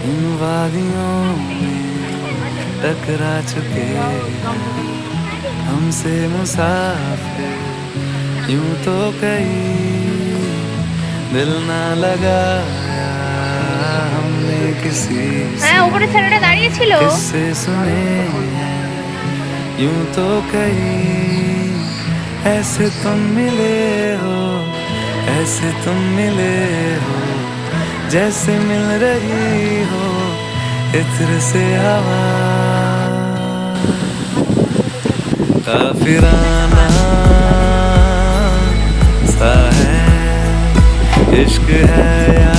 इन वादियों में टकरा चुके हमसे मुसाफिर, यूं तो कहीं दिल ना लगाया हमने किसी से। উপরে ছেলেটা দাঁড়িয়ে ছিল। किससे सुने हैं यूं तो कहीं, ऐसे तुम मिले हो, ऐसे तुम मिले हो, जैसे मिल रही हो इत्र से हवा। काफिराना सा है इश्क है या